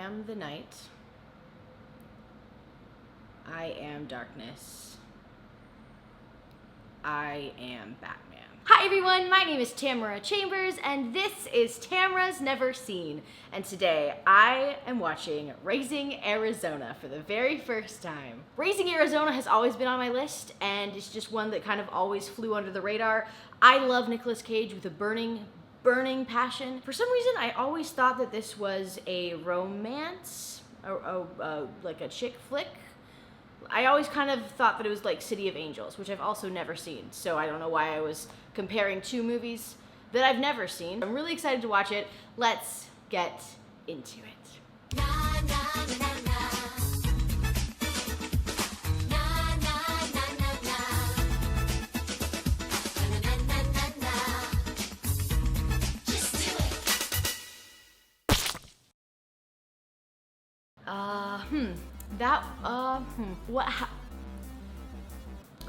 am the night. I am darkness. I am Batman. Hi everyone, my name is Tamara Chambers, and this is Tamara's Never Seen. And today I am watching Raising Arizona for the very first time. Raising Arizona has always been on my list, and it's just one that kind of always flew under the radar. I love Nicolas Cage with a burning passion. For some reason, I always thought that this was a romance, like a chick flick. I always kind of thought that it was like City of Angels, which I've also never seen, so I don't know why I was comparing two movies that I've never seen. I'm really excited to watch it. Let's get into it.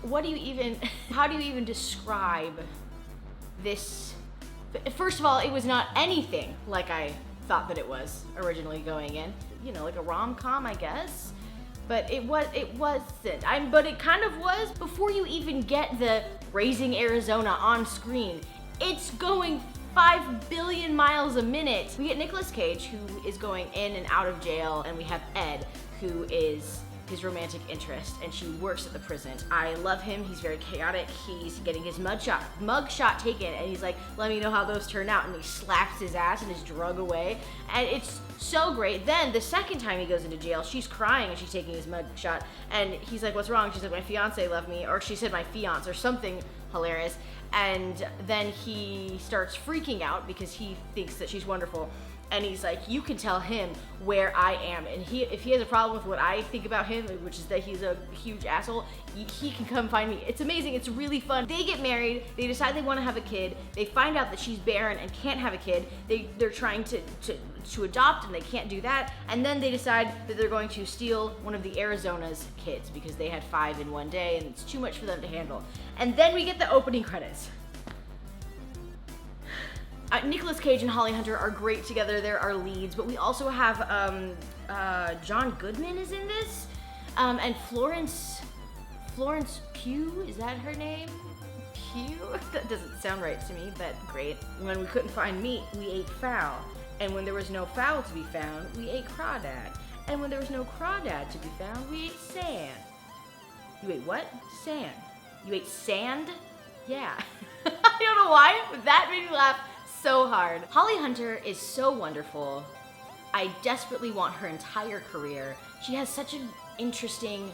What do you even, how do you even describe this? First of all, it was not anything like I thought that it was originally going in. You know, like a rom-com, I guess. But it wasn't. But it kind of was. Before you even get the Raising Arizona on screen, it's going 5 billion miles a minute. We get Nicolas Cage, who is going in and out of jail, and we have Ed, who is his romantic interest, and she works at the prison. I love him. He's very chaotic. He's getting his mugshot taken, and he's like, let me know how those turn out, and he slaps his ass and is drug away, and it's so great. Then the second time he goes into jail, she's crying and she's taking his mugshot, and he's like, what's wrong? She's like, my fiance left me, or she said my fiance, or something hilarious. And then he starts freaking out because he thinks that she's wonderful. And he's like, you can tell him where I am. And if he has a problem with what I think about him, which is that he's a huge asshole, he can come find me. It's amazing. It's really fun. They get married. They decide they want to have a kid. They find out that she's barren and can't have a kid. They're trying to adopt, and they can't do that. And then they decide that they're going to steal one of the Arizona's kids because they had 5 in one day, and it's too much for them to handle. And then we get the opening credits. Nicolas Cage and Holly Hunter are great together. They're our leads, but we also have John Goodman is in this, and Florence Pugh, is that her name? Pugh? That doesn't sound right to me, but great. When we couldn't find meat, we ate fowl, and when there was no fowl to be found, we ate crawdad, and when there was no crawdad to be found, we ate sand. You ate what? Sand. You ate sand? Yeah. I don't know why, but that made me laugh so hard. Holly Hunter is so wonderful. I desperately want her entire career. She has such an interesting,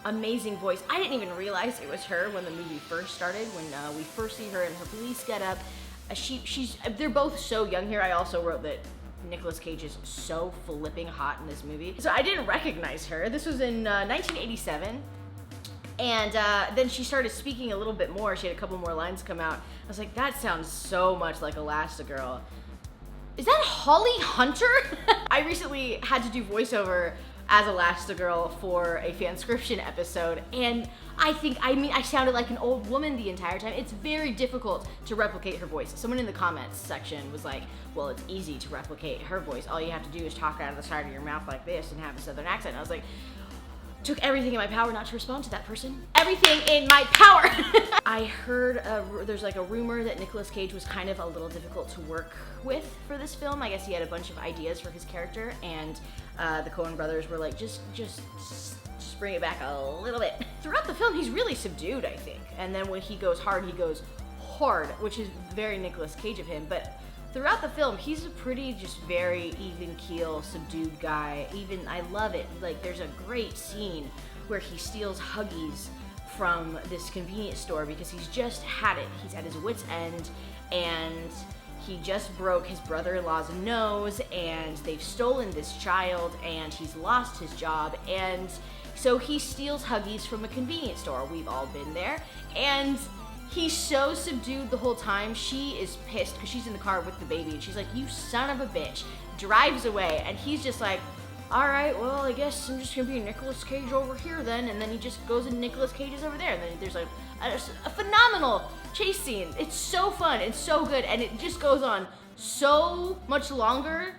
amazing voice. I didn't even realize it was her when the movie first started, when we first see her in her police getup. They're both so young here. I also wrote that Nicolas Cage is so flipping hot in this movie. So I didn't recognize her. This was in 1987. And then she started speaking a little bit more. She had a couple more lines come out. I was like, that sounds so much like Elastigirl. Is that Holly Hunter? I recently had to do voiceover as Elastigirl for a fanscription episode, and I sounded like an old woman the entire time. It's very difficult to replicate her voice. Someone in the comments section was like, well, it's easy to replicate her voice. All you have to do is talk out of the side of your mouth like this and have a southern accent. And I was like, took everything in my power not to respond to that person. Everything in my power! I heard there's like a rumor that Nicolas Cage was kind of a little difficult to work with for this film. I guess he had a bunch of ideas for his character, and the Coen brothers were like, just bring it back a little bit. Throughout the film, he's really subdued, I think. And then when he goes hard, which is very Nicolas Cage of him. But throughout the film, he's a pretty just very even keel, subdued guy. I love it. Like, there's a great scene where he steals Huggies from this convenience store because he's just had it. He's at his wit's end, and he just broke his brother-in-law's nose, and they've stolen this child, and he's lost his job, and so he steals Huggies from a convenience store. We've all been there. And he's so subdued the whole time. She is pissed because she's in the car with the baby, and she's like, you son of a bitch, drives away, and he's just like, all right, well, I guess I'm just gonna be Nicolas Cage over here then, and then he just goes and Nicolas Cage is over there, and then there's like a phenomenal chase scene. It's so fun, it's so good, and it just goes on so much longer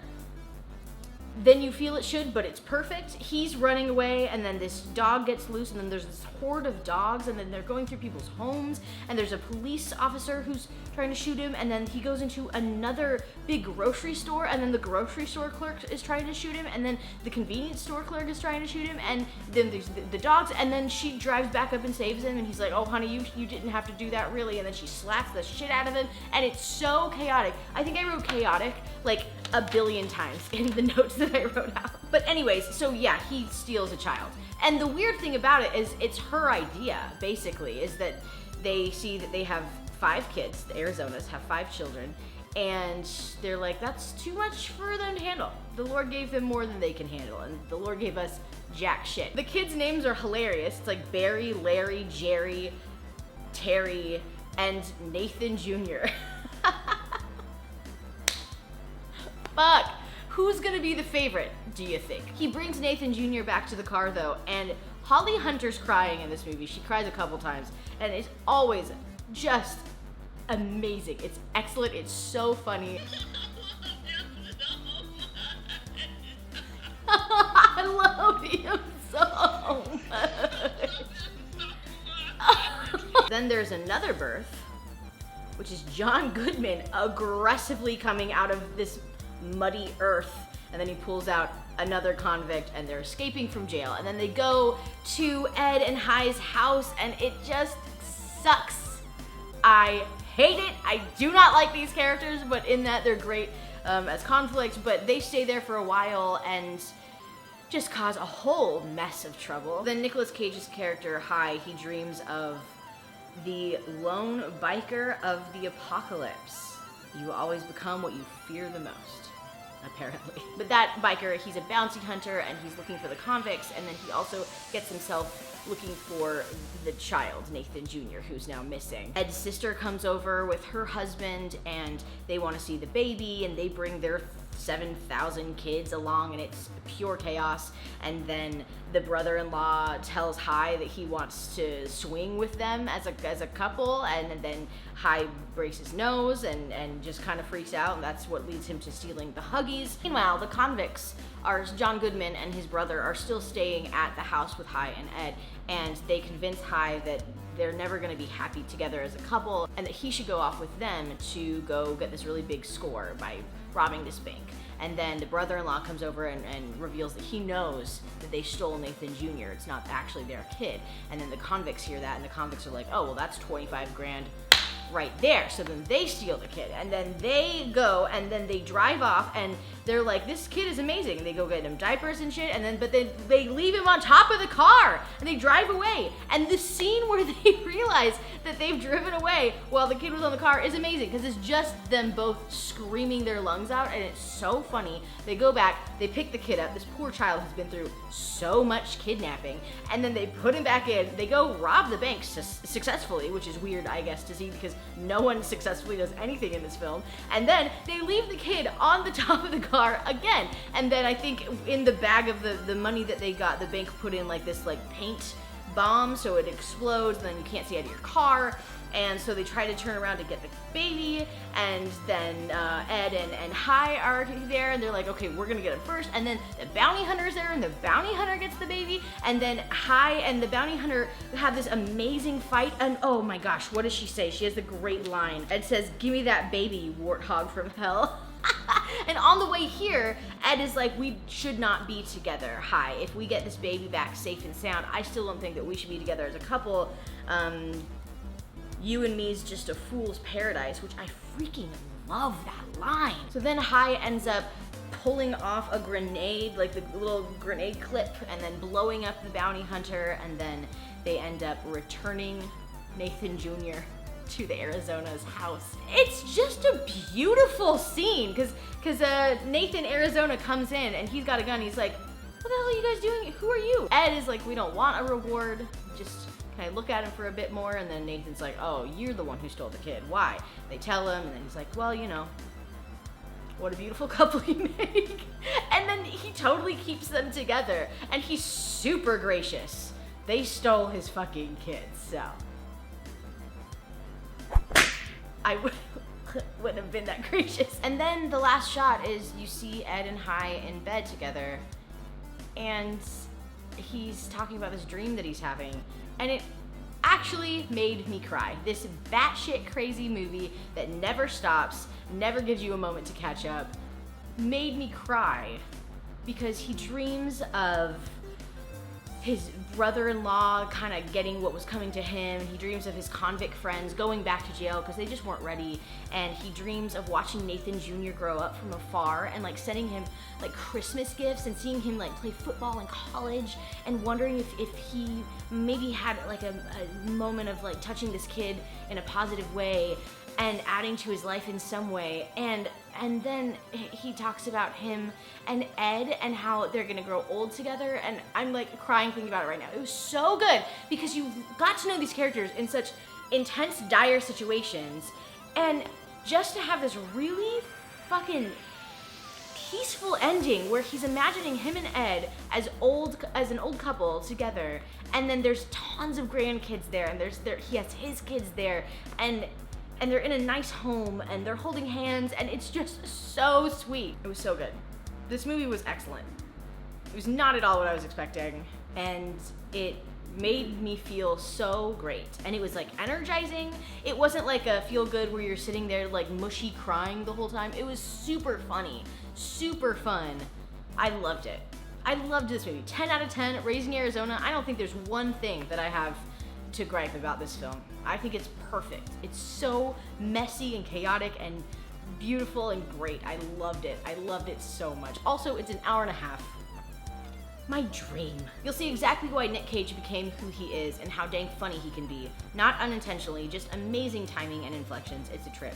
than you feel it should, but it's perfect. He's running away, and then this dog gets loose, and then there's this horde of dogs, and then they're going through people's homes, and there's a police officer who's trying to shoot him, and then he goes into another big grocery store, and then the grocery store clerk is trying to shoot him, and then the convenience store clerk is trying to shoot him, and then there's the dogs, and then she drives back up and saves him, and he's like, oh honey, you didn't have to do that really, and then she slaps the shit out of him, and it's so chaotic. I think I wrote chaotic like a billion times in the notes that I wrote out. But anyways, so yeah, he steals a child. And the weird thing about it is it's her idea, basically, is that they see that they have 5 kids, the Arizonas have 5 children, and they're like, that's too much for them to handle. The Lord gave them more than they can handle, and the Lord gave us jack shit. The kids' names are hilarious. It's like Barry, Larry, Jerry, Terry, and Nathan Jr. Fuck. Who's gonna be the favorite, do you think? He brings Nathan Jr. back to the car though, and Holly Hunter's crying in this movie. She cries a couple times, and it's always just amazing. It's excellent, it's so funny. I love him so much. Then there's another birth, which is John Goodman aggressively coming out of this muddy earth, and then he pulls out another convict, and they're escaping from jail, and then they go to Ed and Hi's house, and it just sucks. I hate it. I do not like these characters, but in that they're great as conflict, but they stay there for a while and just cause a whole mess of trouble. Then Nicolas Cage's character, Hi, he dreams of the lone biker of the apocalypse. You always become what you fear the most, apparently. But that biker, he's a bounty hunter, and he's looking for the convicts, and then he also gets himself looking for the child, Nathan Jr., who's now missing. Ed's sister comes over with her husband, and they want to see the baby, and they bring their 7,000 kids along, and it's pure chaos. And then the brother-in-law tells Hi that he wants to swing with them as a couple, and then Hi breaks his nose and just kind of freaks out, and that's what leads him to stealing the Huggies. Meanwhile, the convicts are John Goodman and his brother are still staying at the house with Hi and Ed, and they convince Hi that they're never going to be happy together as a couple, and that he should go off with them to go get this really big score by robbing this bank. And then the brother-in-law comes over and reveals that he knows that they stole Nathan Jr. It's not actually their kid. And then the convicts hear that, and the convicts are like, oh, well, that's 25 grand right there. So then they steal the kid, and then they go, and then they drive off, and they're like, this kid is amazing. And they go get him diapers and shit, and then but they leave him on top of the car, and they drive away. And the scene where they realize that they've driven away while the kid was on the car is amazing, because it's just them both screaming their lungs out, and it's so funny. They go back, they pick the kid up. This poor child has been through so much kidnapping, and then they put him back in. They go rob the bank successfully, which is weird, I guess, to see, because no one successfully does anything in this film. And then they leave the kid on the top of the car again. And then I think in the bag of the money that they got, the bank put in like this like paint bomb, so it explodes, and then you can't see out of your car. And so they try to turn around to get the baby, and then Ed and Hi are there, and they're like, okay, we're gonna get him first. And then the bounty hunter is there, and the bounty hunter gets the baby, and then Hi and the bounty hunter have this amazing fight, and oh my gosh, what does she say? She has the great line. Ed says, give me that baby, you warthog from hell. And on the way here, Ed is like, we should not be together. Hi, if we get this baby back safe and sound, I still don't think that we should be together as a couple. You and me's just a fool's paradise, which I freaking love that line. So then Hi ends up pulling off a grenade, like the little grenade clip, and then blowing up the bounty hunter, and then they end up returning Nathan Jr. to the Arizona's house. It's just a beautiful scene, because Nathan Arizona comes in, and he's got a gun. He's like, what the hell are you guys doing? Who are you? Ed is like, we don't want a reward, just can I look at him for a bit more? And then Nathan's like, oh, you're the one who stole the kid. Why? They tell him, and then he's like, well, you know, what a beautiful couple you make. And then he totally keeps them together, and he's super gracious. They stole his fucking kids, so. wouldn't have been that gracious. And then the last shot is you see Ed and Hi in bed together, and he's talking about this dream that he's having, and it actually made me cry. This batshit crazy movie that never stops, never gives you a moment to catch up, made me cry because he dreams of his brother-in-law kind of getting what was coming to him. He dreams of his convict friends going back to jail because they just weren't ready. And he dreams of watching Nathan Jr. grow up from afar and like sending him like Christmas gifts and seeing him like play football in college and wondering if he maybe had like a moment of like touching this kid in a positive way and adding to his life in some way. And then he talks about him and Ed and how they're gonna grow old together, and I'm like crying thinking about it right now. It was so good because you got to know these characters in such intense, dire situations, and just to have this really fucking peaceful ending where he's imagining him and Ed as an old couple together, and then there's tons of grandkids there, and he has his kids there, and they're in a nice home, and they're holding hands, and it's just so sweet. It was so good. This movie was excellent. It was not at all what I was expecting, and it made me feel so great. And it was like energizing. It wasn't like a feel good where you're sitting there like mushy crying the whole time. It was super funny, super fun. I loved it. I loved this movie. 10 out of 10, Raising Arizona. I don't think there's one thing that I have to gripe about this film. I think it's perfect. It's so messy and chaotic and beautiful and great. I loved it. I loved it so much. Also, it's an hour and a half. My dream. You'll see exactly why Nick Cage became who he is and how dang funny he can be. Not unintentionally, just amazing timing and inflections. It's a trip.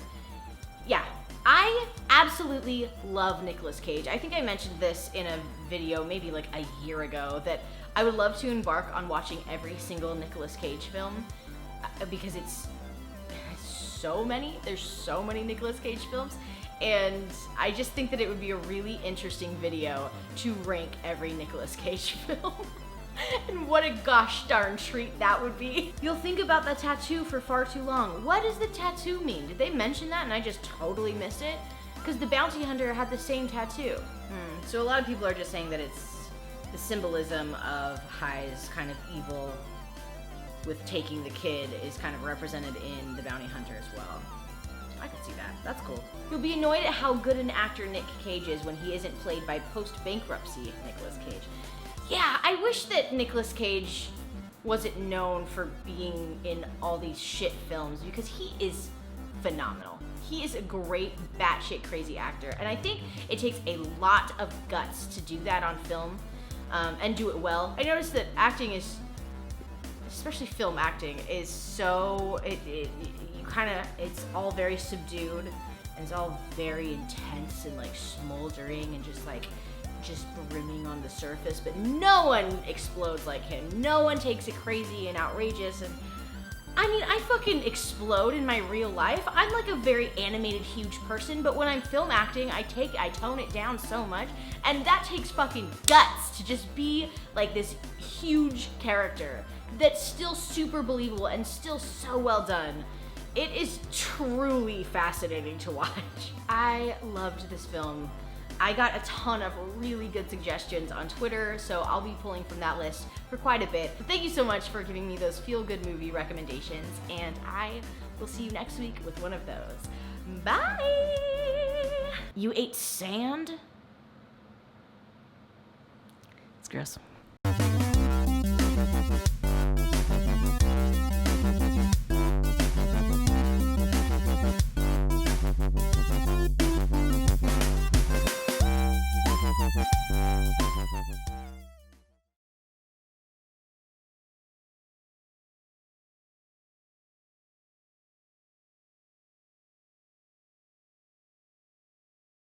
Yeah, I absolutely love Nicolas Cage. I think I mentioned this in a video maybe like a year ago that I would love to embark on watching every single Nicolas Cage film because it's so many. There's so many Nicolas Cage films, and I just think that it would be a really interesting video to rank every Nicolas Cage film. And what a gosh darn treat that would be. You'll think about the tattoo for far too long. What does the tattoo mean? Did they mention that and I just totally missed it? Because the bounty hunter had the same tattoo. So a lot of people are just saying that it's the symbolism of Hi's kind of evil with taking the kid is kind of represented in the bounty hunter as well. I can see that. That's cool. You'll be annoyed at how good an actor Nick Cage is when he isn't played by post-bankruptcy Nicolas Cage. Yeah, I wish that Nicolas Cage wasn't known for being in all these shit films because he is phenomenal. He is a great batshit crazy actor, and I think it takes a lot of guts to do that on film and do it well. I noticed that acting is, especially film acting, is so it's all very subdued and it's all very intense and like smoldering and just brimming on the surface, but no one explodes like him. No one takes it crazy and outrageous. And I mean, I fucking explode in my real life. I'm like a very animated, huge person, but when I'm film acting, I tone it down so much, and that takes fucking guts to just be like this huge character that's still super believable and still so well done. It is truly fascinating to watch. I loved this film. I got a ton of really good suggestions on Twitter, so I'll be pulling from that list for quite a bit. But thank you so much for giving me those feel-good movie recommendations, and I will see you next week with one of those. Bye! You ate sand? It's gross.